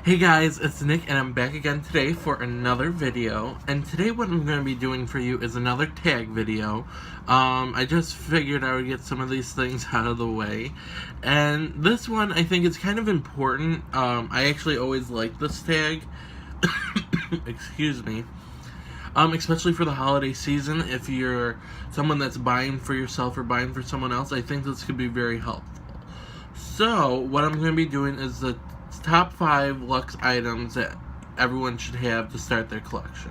Hey guys, it's Nick and I'm back again today for another video. And today what I'm going to be doing for you is another tag video. I just figured I would get some of these things out of the way. And this one I think is kind of important. I actually always like this tag. Excuse me. Especially for the holiday season, if you're someone that's buying for yourself or buying for someone else, I think this could be very helpful. So, what I'm going to be doing is the top 5 Lux items that everyone should have to start their collection.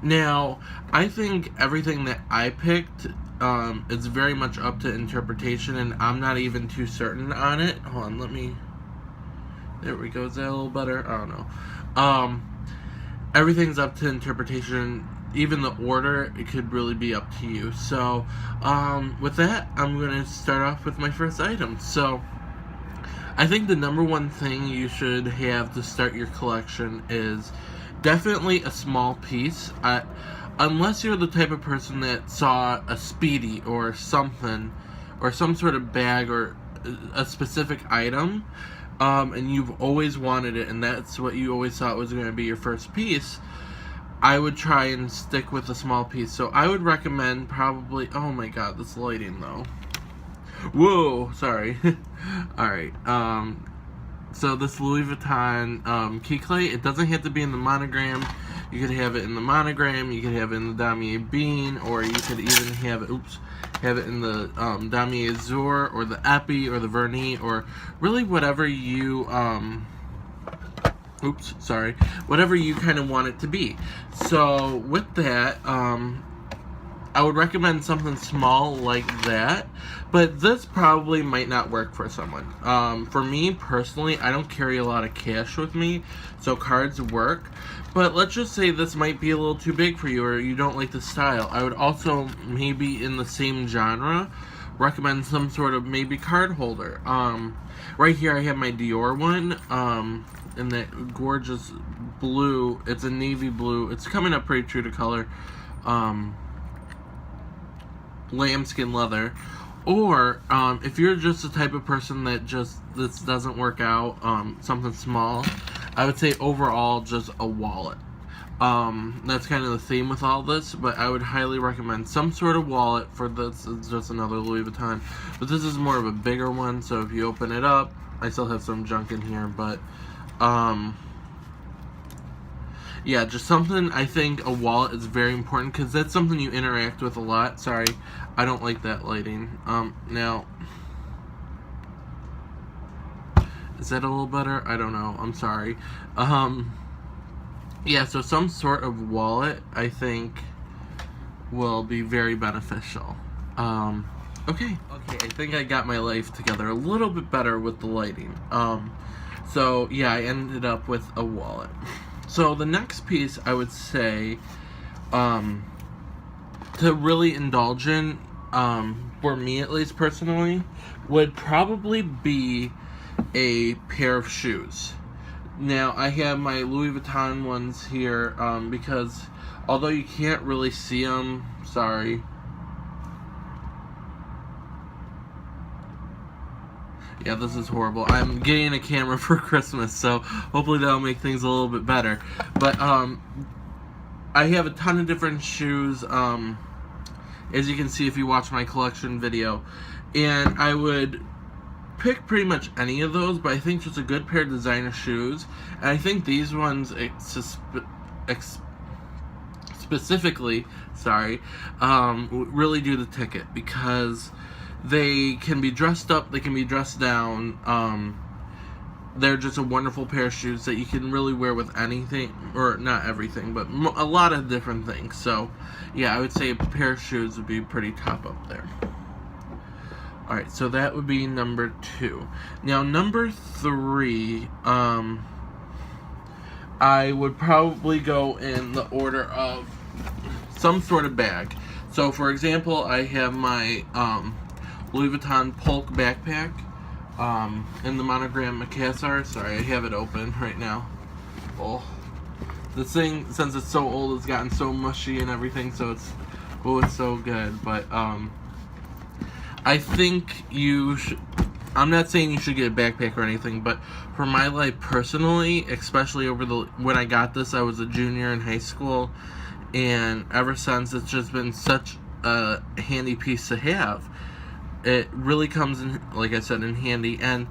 Now, I think everything that I picked is very much up to interpretation, and I'm not even too certain on it. Hold on, let me... There we go. Is that a little better? I don't know. Everything's up to interpretation. Even the order, it could really be up to you. So, with that, I'm going to start off with my first item. So, I think the number one thing you should have to start your collection is definitely a small piece. Unless you're the type of person that saw a Speedy or something, or some sort of bag or a specific item, and you've always wanted it, and that's what you always thought was going to be your first piece, I would try and stick with a small piece. So I would recommend probably... Oh my god, this lighting though. Whoa, sorry. Alright, so this Louis Vuitton key clay, it doesn't have to be in the monogram. You could have it in the monogram, you could have it in the Damier Bean, or you could even have it, have it in the Damier Azur, or the Epi, or the Vernis, or really whatever you, whatever you kind of want it to be. So, with that, I would recommend something small like that, but this probably might not work for someone. For me, personally, I don't carry a lot of cash with me, so cards work, but let's just say this might be a little too big for you, or you don't like the style. I would also, maybe in the same genre, recommend some sort of maybe card holder. Right here I have my Dior one, in that gorgeous blue. It's a navy blue. It's coming up pretty true to color. Lambskin leather. Or if you're just the type of person that just this doesn't work out, something small, I would say overall just a wallet. That's kind of the theme with all this, but I would highly recommend some sort of wallet for this. It's just another Louis Vuitton, but this is more of a bigger one, so if you open it up, I still have some junk in here, but yeah, just something. I think a wallet is very important because that's something you interact with a lot. Sorry, I don't like that lighting. Now, is that a little better? I don't know. I'm sorry. Yeah, so some sort of wallet, I think, will be very beneficial. Okay, I think I got my life together a little bit better with the lighting. So, yeah, I ended up with a wallet. So, the next piece, I would say, to really indulge in, for me at least personally, would probably be a pair of shoes. Now, I have my Louis Vuitton ones here, because although you can't really see them, sorry. Yeah, this is horrible. I'm getting a camera for Christmas, so hopefully that'll make things a little bit better. But, I have a ton of different shoes, as you can see if you watch my collection video. And I would pick pretty much any of those, but I think just a good pair of designer shoes. And I think these ones specifically, really do the ticket, because they can be dressed up, they can be dressed down. They're just a wonderful pair of shoes that you can really wear with anything, or not everything, but a lot of different things. So, yeah, I would say a pair of shoes would be pretty top up there. Alright, so that would be number 2. Now, number 3, I would probably go in the order of some sort of bag. So, for example, I have my Louis Vuitton Polk backpack in the monogram Macassar. Sorry, I have it open right now. Oh, this thing, since it's so old, it's gotten so mushy and everything, so it's so good. But I think you should, I'm not saying you should get a backpack or anything, but for my life personally, especially when I got this, I was a junior in high school, and ever since, it's just been such a handy piece to have. It really comes in, like I said, in handy, and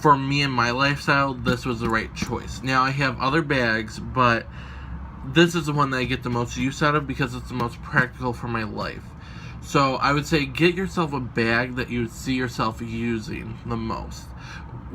for me and my lifestyle, this was the right choice. Now, I have other bags, but this is the one that I get the most use out of because it's the most practical for my life. So I would say get yourself a bag that you would see yourself using the most.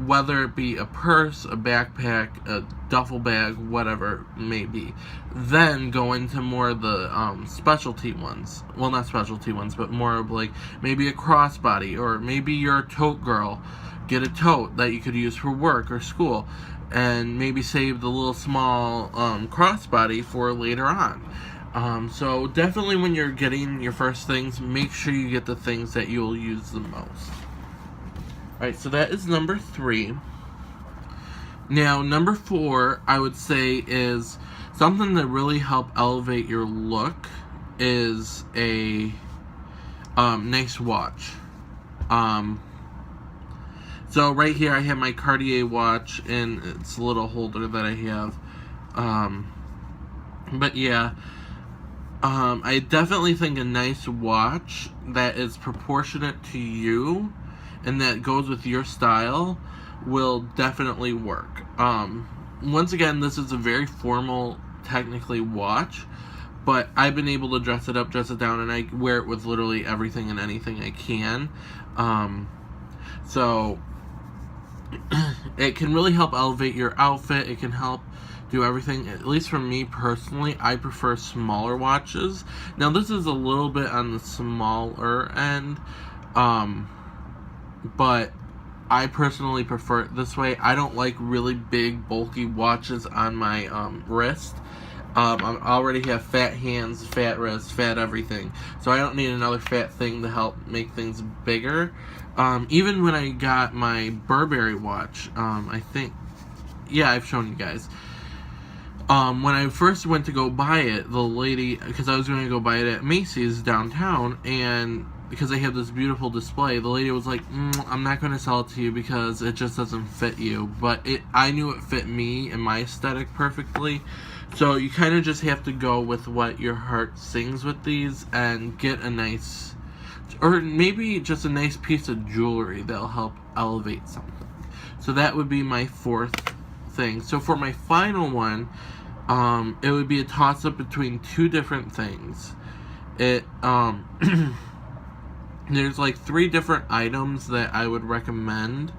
Whether it be a purse, a backpack, a duffel bag, whatever it may be. Then go into more of the specialty ones. Well, not specialty ones, but more of like maybe a crossbody, or maybe you're a tote girl. Get a tote that you could use for work or school. And maybe save the little small crossbody for later on. So definitely when you're getting your first things, make sure you get the things that you'll use the most. Alright, so that is number 3. Now, number 4, I would say, is something that really help elevate your look is a nice watch. So right here I have my Cartier watch, and it's a little holder that I have. But yeah, I definitely think a nice watch that is proportionate to you and that goes with your style will definitely work. Once again, this is a very formal, technically, watch, but I've been able to dress it up, dress it down, and I wear it with literally everything and anything I can. So it can really help elevate your outfit. It can help do everything. At least for me personally, I prefer smaller watches. Now, this is a little bit on the smaller end, but I personally prefer it this way. I don't like really big, bulky watches on my wrist. I already have fat hands, fat wrists, fat everything. So I don't need another fat thing to help make things bigger. Even when I got my Burberry watch, I think, yeah, I've shown you guys. When I first went to go buy it, the lady, because I was going to go buy it at Macy's downtown, and because they have this beautiful display, the lady was like, I'm not going to sell it to you because it just doesn't fit you. But I knew it fit me and my aesthetic perfectly. So you kind of just have to go with what your heart sings with these and get a nice, or maybe just a nice piece of jewelry that'll help elevate something. So that would be my 4th thing. So for my final one, it would be a toss-up between 2 different things. There's like 3 different items that I would recommend.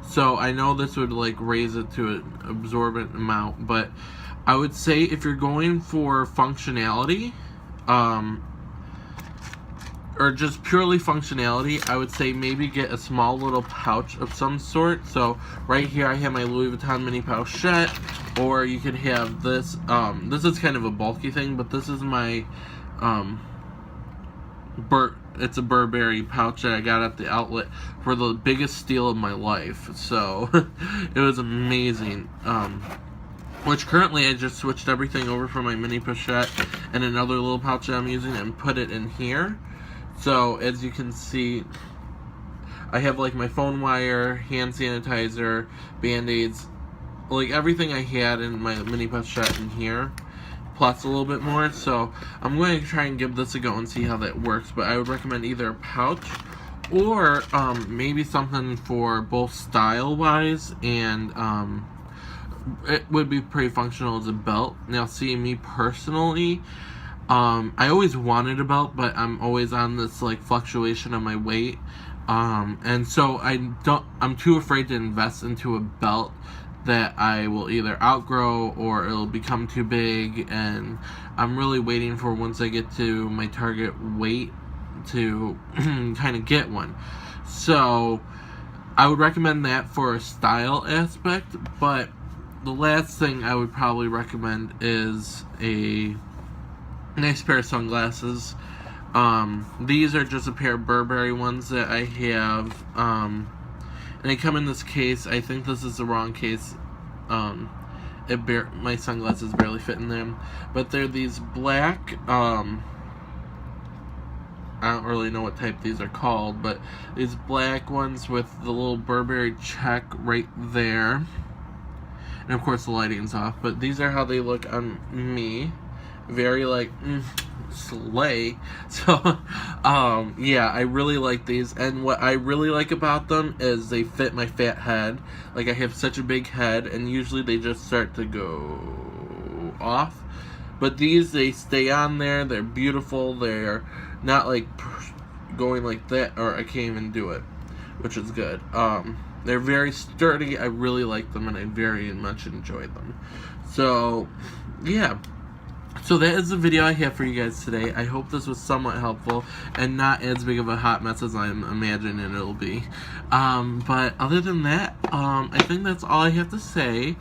So I know this would like raise it to an absorbent amount, but I would say if you're going for functionality, or just purely functionality, I would say maybe get a small little pouch of some sort. So right here I have my Louis Vuitton mini pochette, or you could have this. This is kind of a bulky thing, but this is my it's a Burberry pouch that I got at the outlet for the biggest steal of my life. So it was amazing. Which currently I just switched everything over from my mini pochette and another little pouch that I'm using and put it in here. So as you can see, I have like my phone wire, hand sanitizer, band-aids, like everything I had in my mini pochette in here, plus a little bit more. So I'm going to try and give this a go and see how that works. But I would recommend either a pouch or maybe something for both style-wise and it would be pretty functional as a belt. Now, see, me personally, I always wanted a belt, but I'm always on this like fluctuation of my weight, and so I'm too afraid to invest into a belt that I will either outgrow or it'll become too big, and I'm really waiting for once I get to my target weight to kind of get one. So I would recommend that for a style aspect, but the last thing I would probably recommend is a nice pair of sunglasses. These are just a pair of Burberry ones that I have, and they come in this case. I think this is the wrong case. My sunglasses barely fit in them, but they're these black I don't really know what type these are called, but these black ones with the little Burberry check right there. And of course the lighting's off, but these are how they look on me. Very like, slay. So, yeah, I really like these, and what I really like about them is they fit my fat head. Like, I have such a big head, and usually they just start to go off. But these, they stay on there, they're beautiful, they're not like going like that, or I can't even do it, which is good. They're very sturdy, I really like them, and I very much enjoy them. So, yeah. So that is the video I have for you guys today. I hope this was somewhat helpful and not as big of a hot mess as I'm imagining it'll be. But other than that, I think that's all I have to say.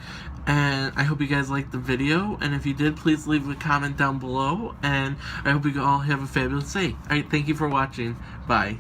And I hope you guys liked the video. And if you did, please leave a comment down below. And I hope you all have a fabulous day. Alright, thank you for watching. Bye.